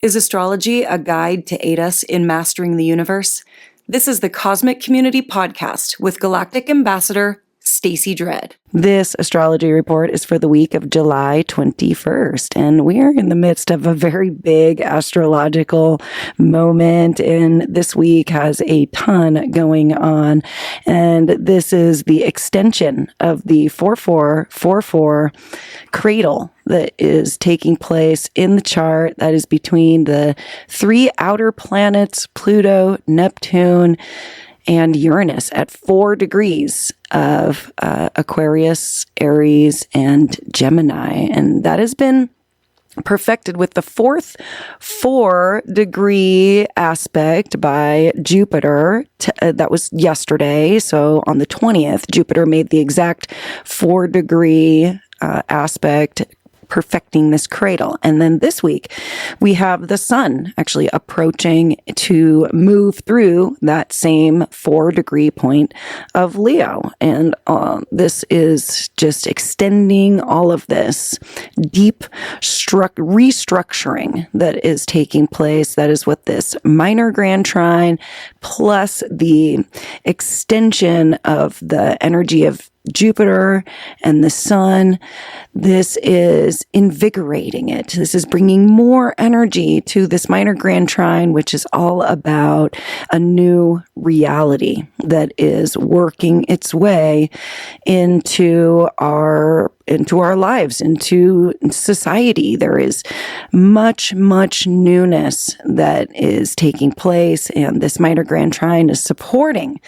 Is astrology a guide to aid us in mastering the universe? This is the Cosmic Community Podcast with Galactic Ambassador Stacie Dread. This astrology report is for the week of July 21st, and we are in the midst of a very big astrological moment, and this week has a ton going on, and this is the extension of the 4444 Cradle that is taking place in the chart that is between the three outer planets, Pluto, Neptune, and Uranus at 4 degrees of Aquarius, Aries, and Gemini. And that has been perfected with the fourth 4-degree aspect by Jupiter. That was yesterday. So on the 20th, Jupiter made the exact 4-degree aspect, perfecting this cradle. And then this week, we have the sun actually approaching to move through that same 4-degree point of Leo. And this is just extending all of this deep restructuring that is taking place. That is what this minor grand trine plus the extension of the energy of Jupiter and the sun, this is invigorating it. This is bringing more energy to this minor grand trine, which is all about a new reality that is working its way into our lives, into society. There is much newness that is taking place, and this minor grand trine is supporting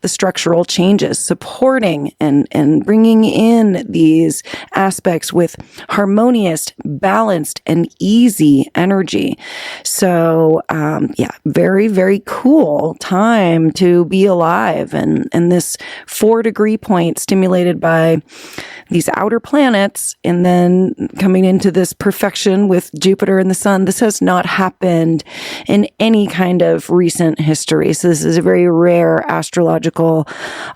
the structural changes, supporting and bringing in these aspects with harmonious, balanced, and easy energy. So, very cool time to be alive. And this 4-degree point stimulated by these outer planets and then coming into this perfection with Jupiter and the sun. This has not happened in any kind of recent history. So this is a very rare astrological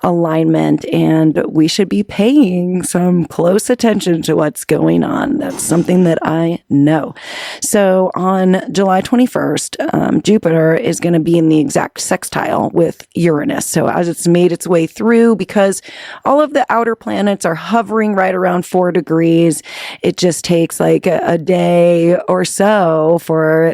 alignment, and we should be paying some close attention to what's going on. That's something that I know. So on July 21st, Jupiter is going to be in the exact sextile with Uranus. So as it's made its way through, because all of the outer planets are hovering right around 4 degrees, it just takes like a day or so for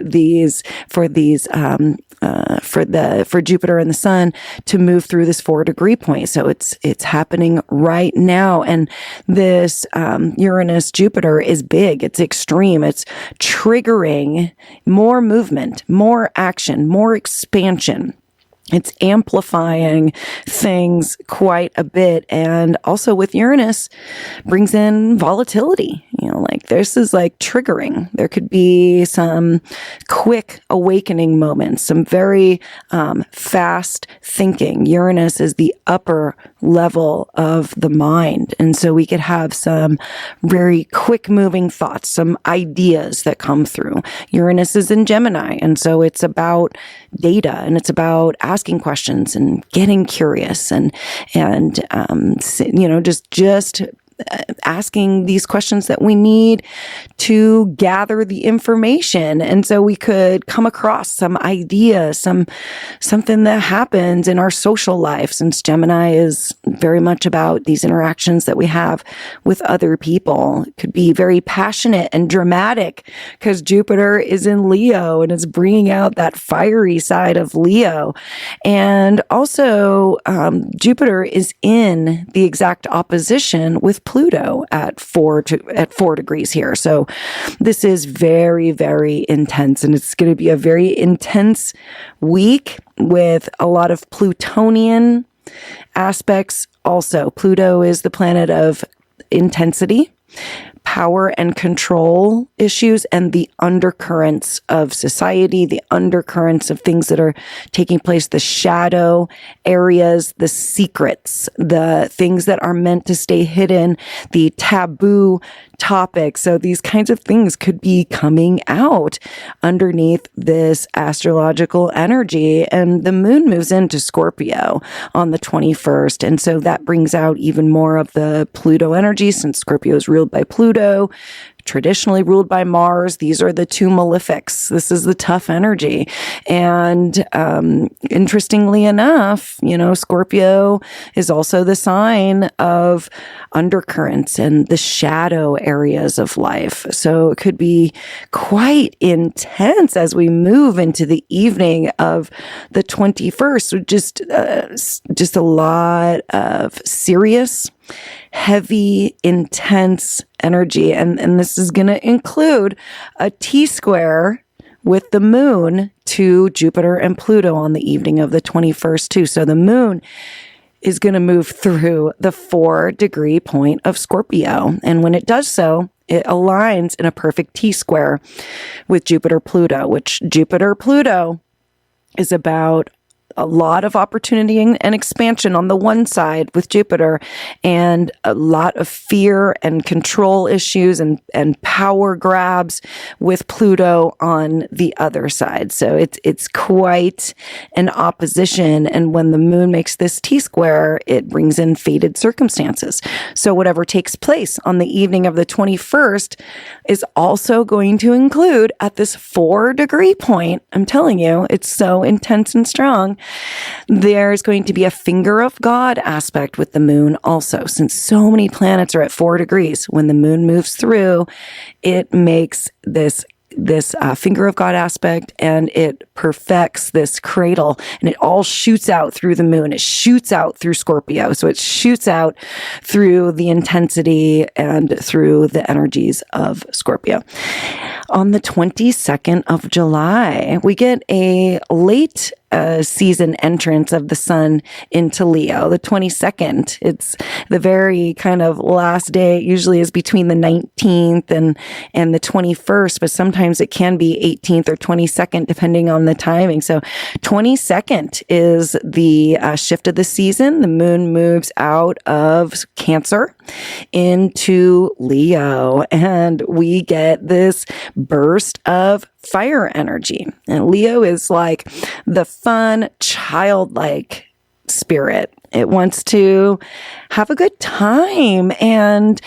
Jupiter and the sun to move through this 4-degree point. So it's happening right now. And this Uranus Jupiter is big. It's extreme. It's triggering more movement, more action, more expansion. It's amplifying things quite a bit. And also with Uranus brings in volatility. Like this is like triggering. There could be some quick awakening moments, some very fast thinking. Uranus is the upper level of the mind. And so we could have some very quick moving thoughts, some ideas that come through. Uranus is in Gemini. And so it's about data, and it's about asking questions and getting curious and just asking these questions that we need to gather the information. And so we could come across some idea, something that happens in our social life, since Gemini is very much about these interactions that we have with other people. It could be very passionate and dramatic because Jupiter is in Leo and is bringing out that fiery side of Leo. And also, Jupiter is in the exact opposition with Pluto at 4 degrees here. So this is very, very intense, and it's going to be a very intense week with a lot of Plutonian aspects. Also, Pluto is the planet of intensity, power and control issues, and the undercurrents of society, the undercurrents of things that are taking place, the shadow areas, the secrets, the things that are meant to stay hidden, the taboo topics. So these kinds of things could be coming out underneath this astrological energy. And the moon moves into Scorpio on the 21st. And so that brings out even more of the Pluto energy, since Scorpio is ruled by Pluto. traditionally ruled by Mars. These are the two malefics. This is the tough energy. And interestingly enough, Scorpio is also the sign of undercurrents and the shadow areas of life. So it could be quite intense as we move into the evening of the 21st. So just a lot of serious, heavy, intense energy. And this is going to include a T-square with the moon to Jupiter and Pluto on the evening of the 21st too. So the moon is going to move through the 4-degree point of Scorpio. And when it does so, it aligns in a perfect T-square with Jupiter-Pluto, which Jupiter-Pluto is about a lot of opportunity and expansion on the one side with Jupiter, and a lot of fear and control issues and power grabs with Pluto on the other side. So it's quite an opposition. And when the moon makes this T-square, it brings in fated circumstances. So whatever takes place on the evening of the 21st is also going to include at this 4-degree point. I'm telling you, it's so intense and strong. There's going to be a finger of God aspect with the moon also, since so many planets are at 4 degrees. When the moon moves through, it makes this finger of God aspect, and it perfects this cradle, and it all shoots out through the moon. It shoots out through Scorpio. So it shoots out through the intensity and through the energies of Scorpio. On the 22nd of July, we get a late season entrance of the sun into Leo, the 22nd. It's the very kind of last day. It usually is between the 19th and the 21st, but sometimes it can be 18th or 22nd, depending on the timing. So 22nd is the shift of the season. The moon moves out of Cancer into Leo, and we get this burst of fire energy. And Leo is like the fun, childlike spirit. It wants to have a good time and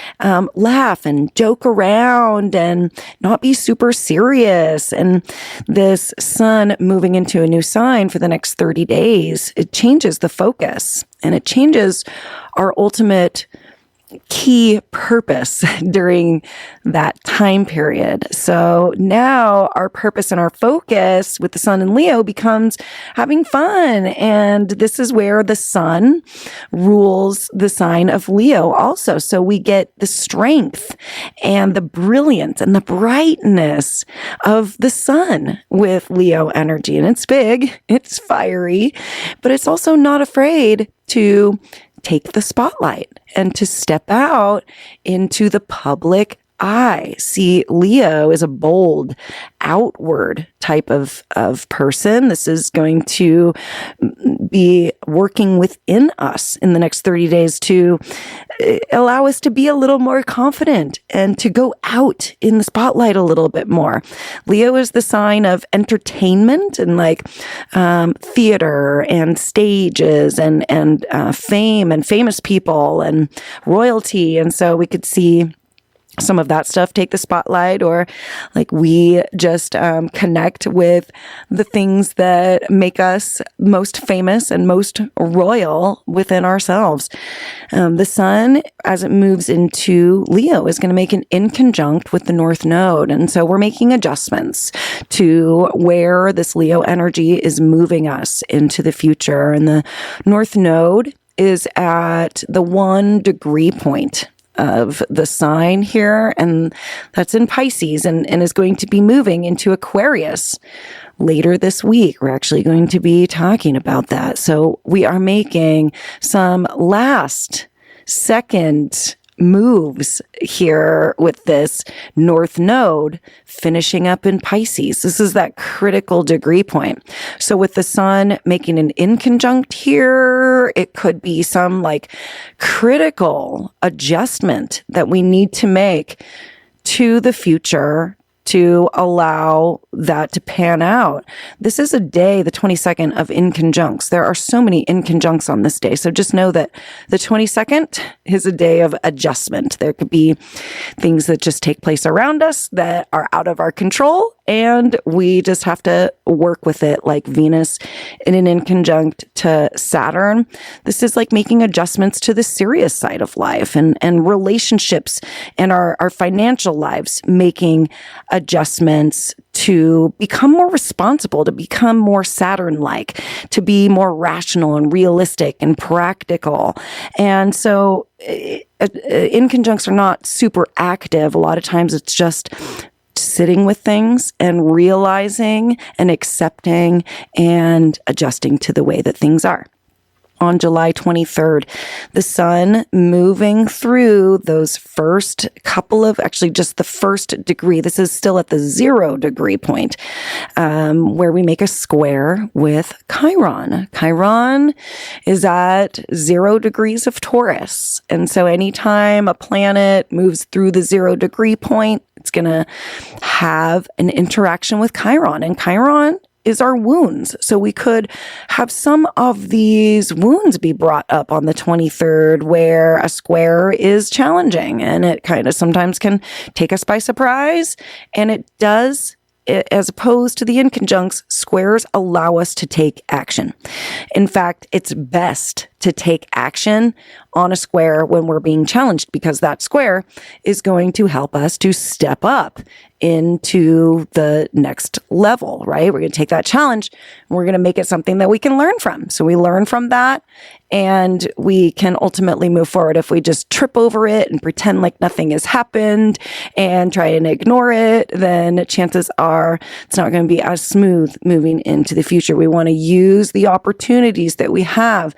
laugh and joke around and not be super serious. And this sun moving into a new sign for the next 30 days, it changes the focus, and it changes our ultimate key purpose during that time period. So now our purpose and our focus with the sun in Leo becomes having fun. And this is where the sun rules the sign of Leo also. So we get the strength and the brilliance and the brightness of the sun with Leo energy. And it's big, it's fiery, but it's also not afraid to take the spotlight and to step out into the public eye. See, Leo is a bold, outward type of person. This is going to be working within us in the next 30 days to allow us to be a little more confident and to go out in the spotlight a little bit more. Leo is the sign of entertainment and theater and stages and fame and famous people and royalty. And so we could see some of that stuff take the spotlight, or we just connect with the things that make us most famous and most royal within ourselves. The sun, as it moves into Leo, is going to make an inconjunct with the North Node. And so we're making adjustments to where this Leo energy is moving us into the future. And the North Node is at the 1-degree point of the sign here, and that's in Pisces, and is going to be moving into Aquarius later this week. We're actually going to be talking about that. So we are making some last second moves here with this North Node finishing up in Pisces. This is that critical degree point. So with the sun making an inconjunct here, it could be some critical adjustment that we need to make to the future to allow that to pan out. This is a day, the 22nd, of inconjuncts. There are so many inconjuncts on this day. So just know that the 22nd is a day of adjustment. There could be things that just take place around us that are out of our control, and we just have to work with it, like Venus in an inconjunct to Saturn. This is like making adjustments to the serious side of life and relationships and our financial lives, making adjustments to become more responsible, to become more Saturn-like, to be more rational and realistic and practical. And so inconjuncts are not super active. A lot of times it's just sitting with things and realizing and accepting and adjusting to the way that things are. On July 23rd, the sun moving through those first couple of, actually just the first degree. This is still at the 0 degree point, where we make a square with Chiron. Chiron is at 0 degrees of Taurus. And so anytime a planet moves through the 0 degree point, it's going to have an interaction with Chiron. And Chiron is our wounds. So we could have some of these wounds be brought up on the 23rd, where a square is challenging and it kind of sometimes can take us by surprise. And it does, as opposed to the inconjuncts, squares allow us to take action. In fact, it's best to take action on a square when we're being challenged, because that square is going to help us to step up into the next level, right? We're going to take that challenge and we're going to make it something that we can learn from. So we learn from that and we can ultimately move forward. If we just trip over it and pretend like nothing has happened and try and ignore it, then chances are it's not going to be as smooth moving into the future. We want to use the opportunities that we have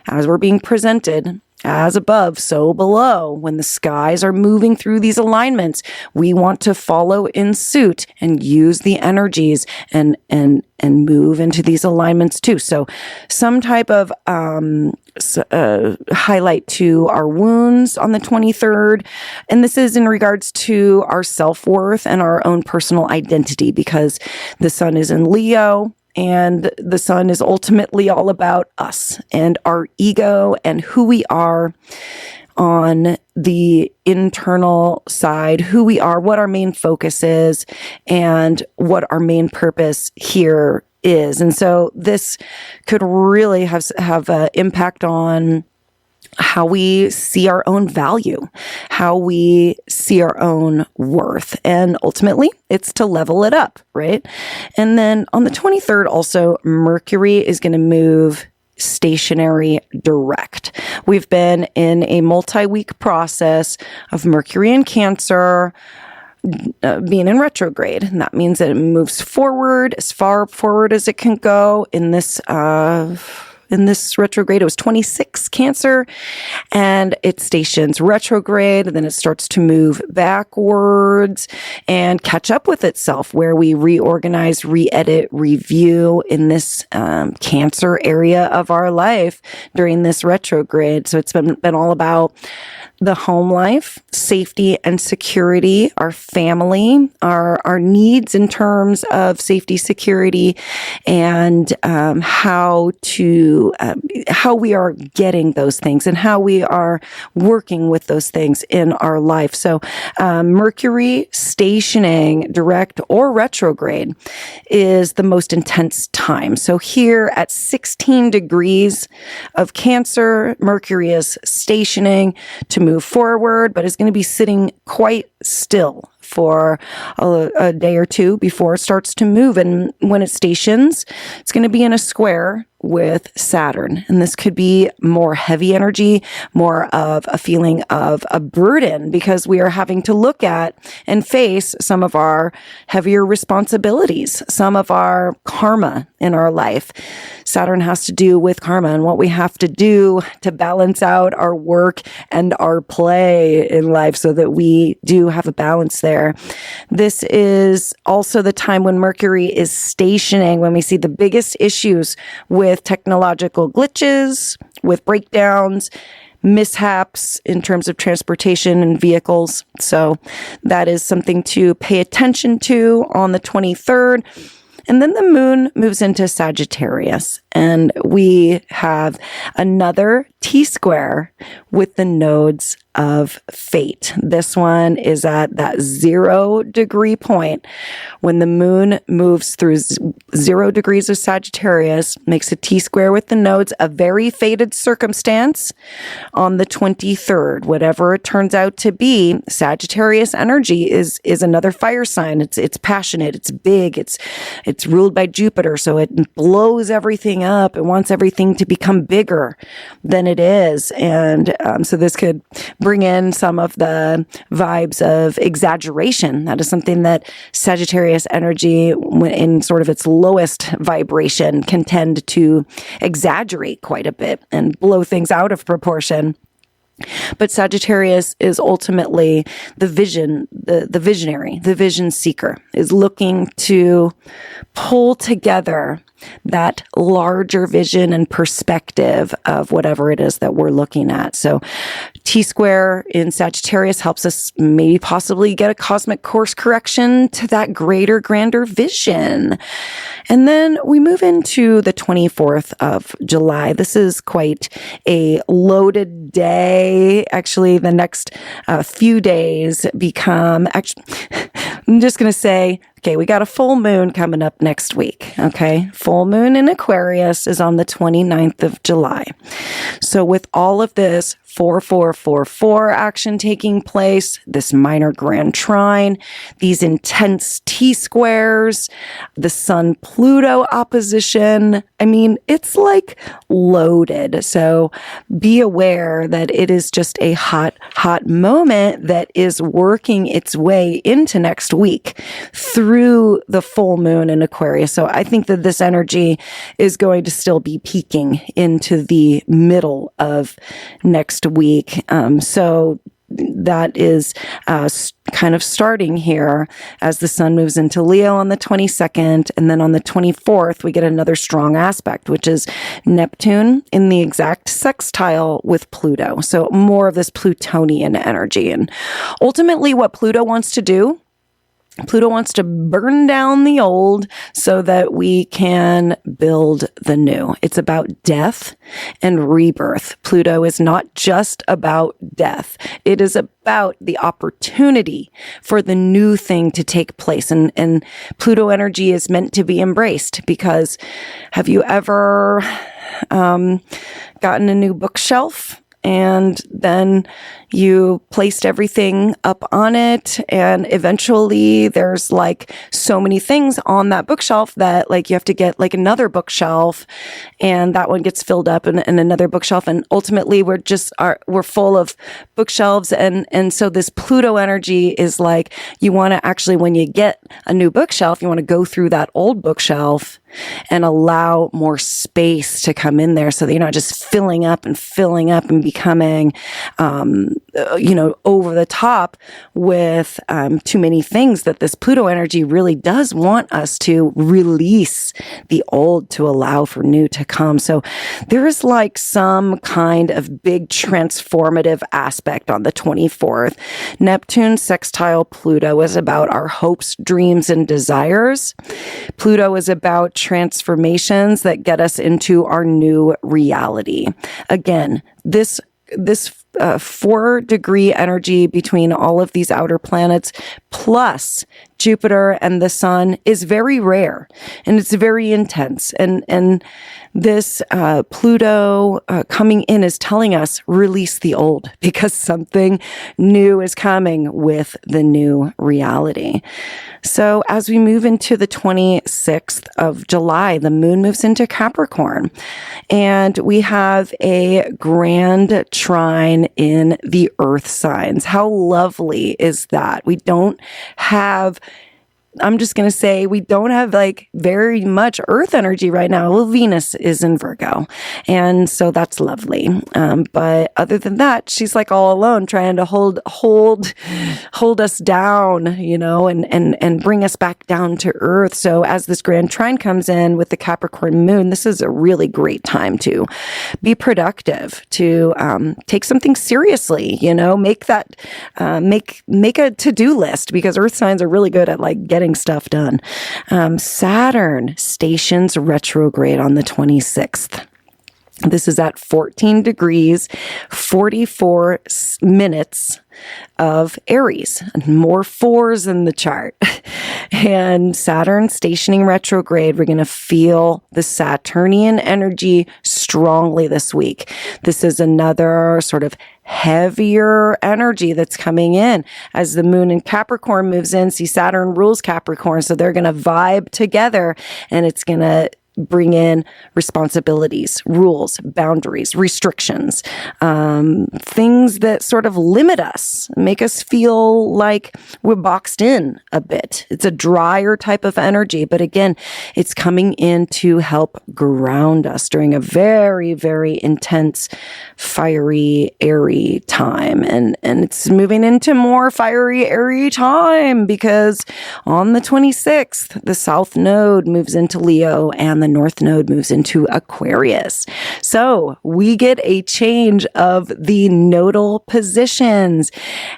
as we're being presented, as above, so below. When the skies are moving through these alignments, we want to follow in suit and use the energies and move into these alignments too. So some type of highlight to our wounds on the 23rd. And this is in regards to our self-worth and our own personal identity, because the sun is in Leo. And the sun is ultimately all about us and our ego and who we are on the internal side, who we are, what our main focus is, and what our main purpose here is. And so this could really have an impact on how we see our own value, how we see our own worth. And ultimately, it's to level it up, right? And then on the 23rd, also, Mercury is going to move stationary direct. We've been in a multi-week process of Mercury in Cancer being in retrograde. And that means that it moves forward, as far forward as it can go in this retrograde. It was 26 Cancer, and it stations retrograde, and then it starts to move backwards and catch up with itself, where we reorganize, re-edit, review in this Cancer area of our life during this retrograde. So it's been all about the home life, safety and security, our family, our needs in terms of safety, security, and how we are getting those things and how we are working with those things in our life. So Mercury stationing direct or retrograde is the most intense time. So here at 16 degrees of Cancer, Mercury is stationing to move forward, but is going to be sitting quite still for a day or two before it starts to move. And when it stations, it's going to be in a square with Saturn. And this could be more heavy energy, more of a feeling of a burden, because we are having to look at and face some of our heavier responsibilities, some of our karma in our life. Saturn has to do with karma and what we have to do to balance out our work and our play in life so that we do have a balance there. This is also the time when Mercury is stationing, when we see the biggest issues with technological glitches, with breakdowns, mishaps in terms of transportation and vehicles. So that is something to pay attention to on the 23rd. And then the moon moves into Sagittarius, and we have another T-square with the nodes of fate. This one is at that 0 degree point when the moon moves through 0 degrees of Sagittarius, makes a T-square with the nodes, a very fated circumstance on the 23rd. Whatever it turns out to be, Sagittarius energy is another fire sign. It's passionate, it's big, it's ruled by Jupiter, so it blows everything up. It wants everything to become bigger than it is. And so this could bring in some of the vibes of exaggeration. That is something that Sagittarius energy, in sort of its lowest vibration, can tend to exaggerate quite a bit and blow things out of proportion. But Sagittarius is ultimately the vision, the visionary, the vision seeker, is looking to pull together that larger vision and perspective of whatever it is that we're looking at. So T-square in Sagittarius helps us maybe possibly get a cosmic course correction to that greater, grander vision. And then we move into the 24th of July. This is quite a loaded day. Actually, the next few days become, I'm just going to say, okay, we got a full moon coming up next week, okay? Full moon in Aquarius is on the 29th of July. So with all of this 4-4-4-4 action taking place, this minor grand trine, these intense T-squares, the Sun-Pluto opposition, I mean, it's like loaded. So be aware that it is just a hot, hot moment that is working its way into next week through the full moon in Aquarius. So I think that this energy is going to still be peaking into the middle of next week. So that is kind of starting here as the sun moves into Leo on the 22nd. And then on the 24th, we get another strong aspect, which is Neptune in the exact sextile with Pluto. So more of this Plutonian energy. And ultimately what Pluto wants to do, Pluto wants to burn down the old so that we can build the new. It's about death and rebirth. Pluto is not just about death. It is about the opportunity for the new thing to take place. And Pluto energy is meant to be embraced because have you ever gotten a new bookshelf and then you placed everything up on it, and eventually there's like so many things on that bookshelf that like you have to get like another bookshelf, and that one gets filled up and another bookshelf, and ultimately we're full of bookshelves, and so this Pluto energy is like you want to actually, when you get a new bookshelf, you want to go through that old bookshelf and allow more space to come in there so that you're not just filling up and becoming over the top with too many things. That this Pluto energy really does want us to release the old to allow for new to come. So there is like some kind of big transformative aspect on the 24th. Neptune Sextile Pluto is about our hopes, dreams, and desires. Pluto is about transformations that get us into our new reality. Again, this 4-degree energy between all of these outer planets plus Jupiter and the sun is very rare, and it's very intense. And this Pluto coming in is telling us release the old, because something new is coming with the new reality. So as we move into the 26th of July, the moon moves into Capricorn, and we have a grand trine in the earth signs. How lovely is that? We don't have I'm just going to say we don't have like very much Earth energy right now. Well, Venus is in Virgo. And so that's lovely. But other than that, she's like all alone trying to hold us down, and bring us back down to Earth. So as this grand trine comes in with the Capricorn moon, this is a really great time to be productive, to take something seriously, make that, make a to-do list, because Earth signs are really good at like getting stuff done. Saturn stations retrograde on the 26th. This is at 14 degrees, 44 minutes of Aries, more fours in the chart. And Saturn stationing retrograde, we're going to feel the Saturnian energy strongly this week. This is another sort of heavier energy that's coming in as the moon in Capricorn moves in. See, Saturn rules Capricorn, so they're going to vibe together, and it's going to bring in responsibilities, rules, boundaries, restrictions, things that sort of limit us, make us feel like we're boxed in a bit. It's a drier type of energy, but again, it's coming in to help ground us during a very, very intense, fiery, airy time. And it's moving into more fiery, airy time because on the 26th, the South Node moves into Leo and the North Node moves into Aquarius. So we get a change of the nodal positions,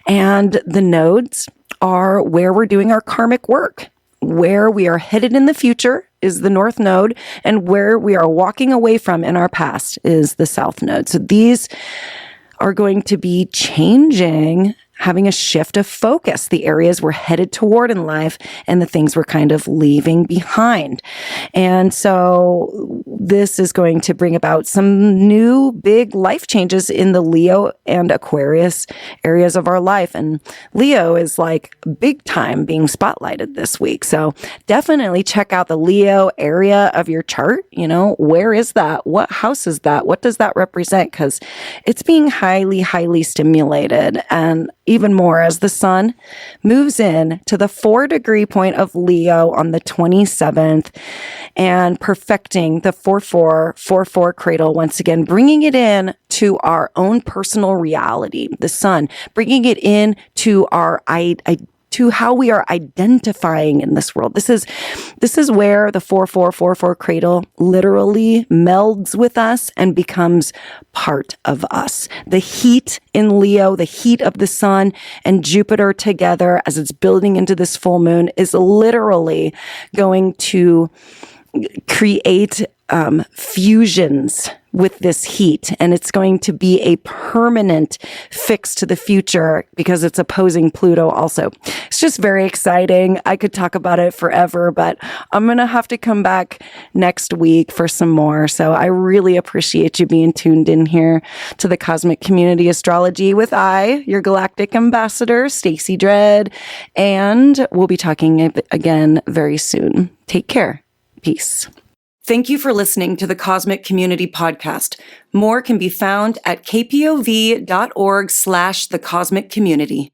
and the nodes are where we're doing our karmic work. Where we are headed in the future is the North Node, and where we are walking away from in our past is the South Node. So these are going to be changing, having a shift of focus, the areas we're headed toward in life and the things we're kind of leaving behind. And so this is going to bring about some new big life changes in the Leo and Aquarius areas of our life. And Leo is like big time being spotlighted this week. So definitely check out the Leo area of your chart. Where is that? What house is that? What does that represent? Because it's being highly, highly stimulated. And even more as the sun moves in to the 4-degree point of Leo on the 27th and perfecting the 4-4 cradle once again, bringing it in to our own personal reality, the sun, bringing it in to to how we are identifying in this world. This is where the 4-4 cradle literally melds with us and becomes part of us. The heat in Leo, the heat of the sun and Jupiter together as it's building into this full moon is literally going to create fusions with this heat, and it's going to be a permanent fix to the future because it's opposing Pluto also. It's just very exciting. I could talk about it forever, but I'm going to have to come back next week for some more. So I really appreciate you being tuned in here to the Cosmic Community Astrology with your Galactic Ambassador, Stacie Dread, and we'll be talking again very soon. Take care. Peace. Thank you for listening to the Cosmic Community Podcast. More can be found at kpov.org/thecosmiccommunity.